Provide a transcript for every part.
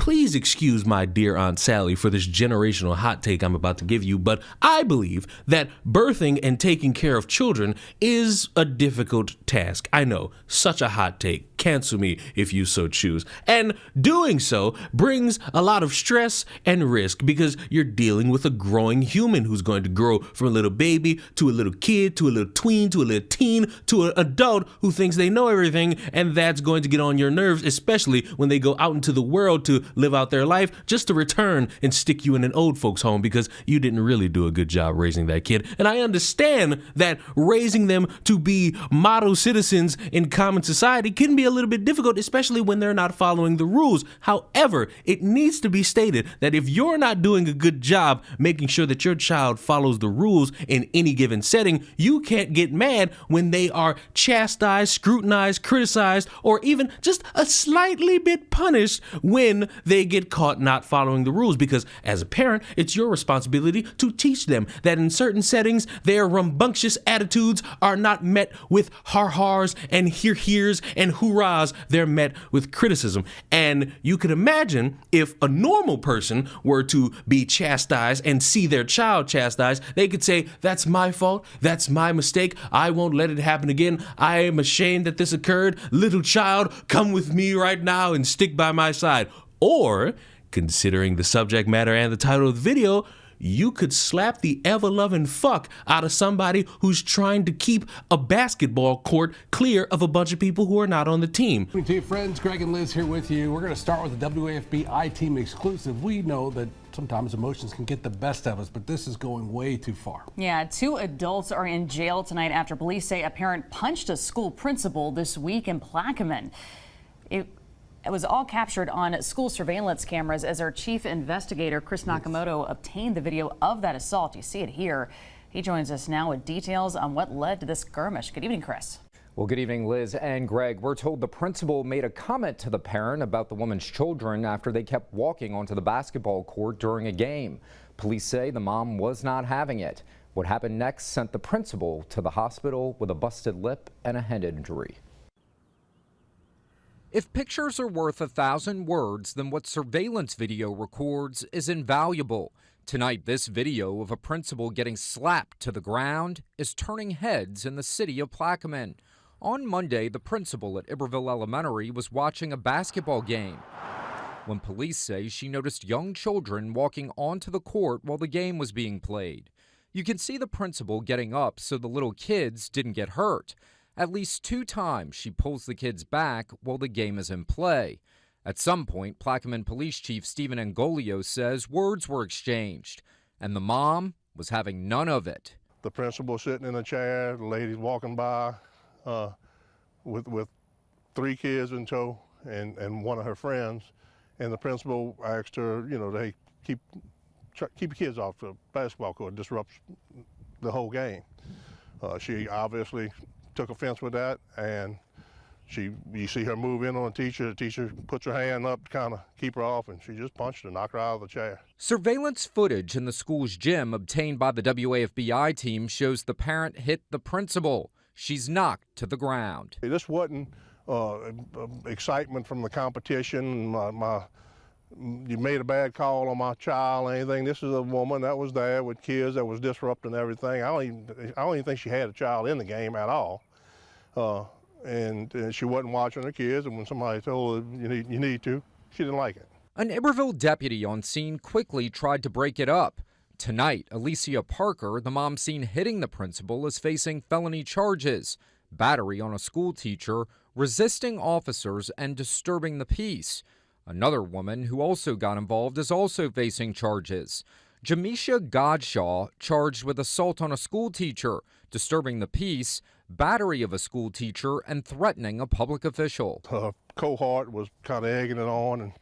Please excuse my dear Aunt Sally for this generational hot take I'm about to give you, but I believe that birthing and taking care of children is a difficult task. I know, such a hot take. Cancel me if you so choose. And doing so brings a lot of stress and risk because you're dealing with a growing human who's going to grow from a little baby to a little kid to a little tween to a little teen to an adult who thinks they know everything, and that's going to get on your nerves, especially when they go out into the world to live out their life just to return and stick you in an old folks home because you didn't really do a good job raising that kid. And I understand that raising them to be model citizens in common society can be a little bit difficult, especially when they're not following the rules. However, it needs to be stated that if you're not doing a good job making sure that your child follows the rules in any given setting, you can't get mad when they are chastised, scrutinized, criticized, or even just a slightly bit punished when they get caught not following the rules. Because as a parent, it's your responsibility to teach them that in certain settings, their rambunctious attitudes are not met with har-hars and hears and hoorahs. They're met with criticism. And you could imagine if a normal person were to be chastised and see their child chastised, they could say, that's my fault, that's my mistake, I won't let it happen again, I am ashamed that this occurred, little child, come with me right now and stick by my side. Or, considering the subject matter and the title of the video, you could slap the ever-loving fuck out of somebody who's trying to keep a basketball court clear of a bunch of people who are not on the team. Good evening, friends. Greg and Liz here with you. We're going to start with the WAFB I-Team exclusive. We know that sometimes emotions can get the best of us, but this is going way too far. Yeah, 2 adults are in jail tonight after police say a parent punched a school principal this week in Plaquemine. It was all captured on school surveillance cameras as our chief investigator, Chris Nakamoto, obtained the video of that assault. You see it here. He joins us now with details on what led to this skirmish. Good evening, Chris. Well, good evening, Liz and Greg. We're told the principal made a comment to the parent about the woman's children after they kept walking onto the basketball court during a game. Police say the mom was not having it. What happened next sent the principal to the hospital with a busted lip and a head injury. If pictures are worth 1,000 words, then what surveillance video records is invaluable. Tonight, this video of a principal getting slapped to the ground is turning heads in the city of Plaquemine. On Monday, the principal at Iberville Elementary was watching a basketball game when police say she noticed young children walking onto the court while the game was being played. You can see the principal getting up so the little kids didn't get hurt. At least 2 times she pulls the kids back while the game is in play. At some point, Plaquemine Police Chief Stephen Angolio says words were exchanged, and the mom was having none of it. The principal sitting in a chair, the lady's walking by with 3 kids in tow and one of her friends, and the principal asked her, hey, keep the kids off the basketball court, disrupts the whole game. She obviously took offense with that, and you see her move in on the teacher puts her hand up to kind of keep her off, and she just punched her, knocked her out of the chair. Surveillance footage in the school's gym obtained by the WAFB I-Team shows the parent hit the principal. She's knocked to the ground. This wasn't excitement from the competition, you made a bad call on my child or anything. This is a woman that was there with kids that was disrupting everything. I don't even think she had a child in the game at all. And she wasn't watching her kids, and when somebody told her you need to, she didn't like it. An Iberville deputy on scene quickly tried to break it up. Tonight, Alicia Parker, the mom seen hitting the principal, is facing felony charges: battery on a school teacher, resisting officers, and disturbing the peace. Another woman who also got involved is also facing charges. Jamisha Godshaw charged with assault on a school teacher, disturbing the peace, battery of a school teacher, and threatening a public official. Her cohort was kind of egging it on and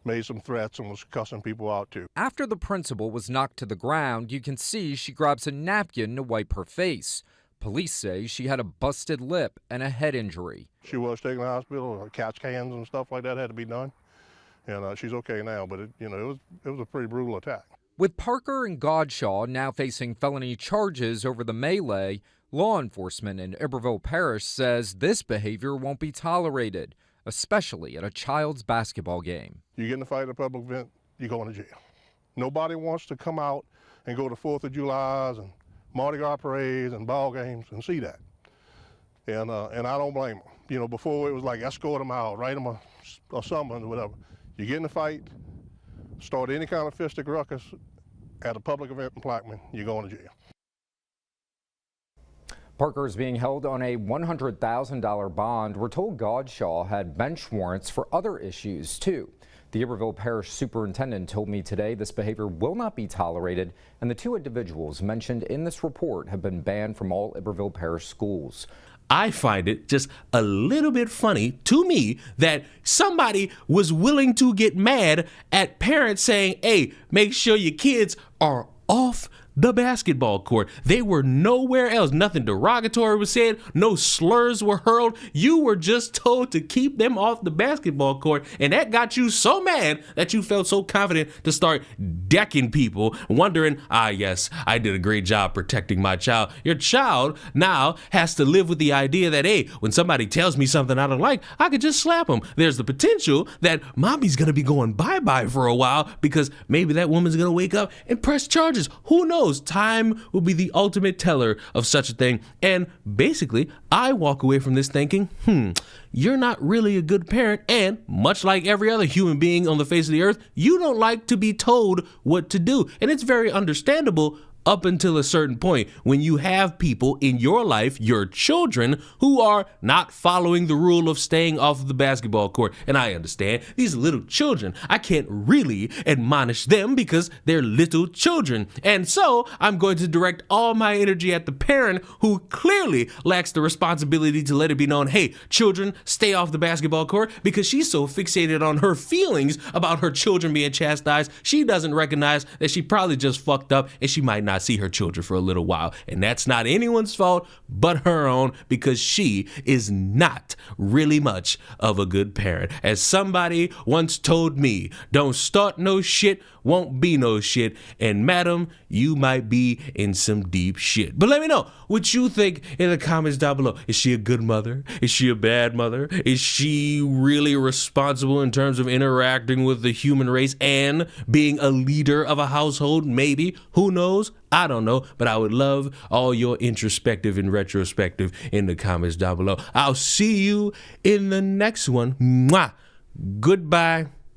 made some threats and was cussing people out too. After the principal was knocked to the ground, you can see she grabs a napkin to wipe her face. Police say she had a busted lip and a head injury. She was taken to the hospital. CAT scans and stuff like that had to be done. And she's okay now, but it was a pretty brutal attack. With Parker and Godshaw now facing felony charges over the melee, law enforcement in Iberville Parish says this behavior won't be tolerated. especially at a child's basketball game. You get in a fight at a public event, you're going to jail. Nobody wants to come out and go to 4th of July's and Mardi Gras parades and ball games and see that. And I don't blame them. You know, before it was like escort them out, write them a summons or whatever. You get in a fight, start any kind of fistic ruckus at a public event in Plaquemine, you're going to jail. Parker is being held on a $100,000 bond. We're told Godshaw had bench warrants for other issues, too. The Iberville Parish Superintendent told me today this behavior will not be tolerated, and the two individuals mentioned in this report have been banned from all Iberville Parish schools. I find it just a little bit funny to me that somebody was willing to get mad at parents saying, hey, make sure your kids are off the basketball court. They were nowhere else. Nothing derogatory was said. No slurs were hurled. You were just told to keep them off the basketball court. And that got you so mad that you felt so confident to start decking people, wondering, yes, I did a great job protecting my child. Your child now has to live with the idea that, hey, when somebody tells me something I don't like, I could just slap them. There's the potential that mommy's going to be going bye-bye for a while because maybe that woman's going to wake up and press charges. Who knows? Time will be the ultimate teller of such a thing. And basically, I walk away from this thinking, you're not really a good parent. And much like every other human being on the face of the earth, you don't like to be told what to do. And it's very understandable up until a certain point when you have people in your life, your children, who are not following the rule of staying off of the basketball court. And I understand these little children, I can't really admonish them because they're little children. And so I'm going to direct all my energy at the parent who clearly lacks the responsibility to let it be known, hey, children, stay off the basketball court, because she's so fixated on her feelings about her children being chastised. She doesn't recognize that she probably just fucked up and she might not see her children for a little while. And that's not anyone's fault but her own, because she is not really much of a good parent. As somebody once told me, don't start no shit, won't be no shit. And madam, you might be in some deep shit. But let me know what you think in the comments down below. Is she a good mother? Is she a bad mother? Is she really responsible in terms of interacting with the human race and being a leader of a household? Maybe. Who knows? I don't know, but I would love all your introspective and retrospective in the comments down below. I'll see you in the next one. Mwah. Goodbye.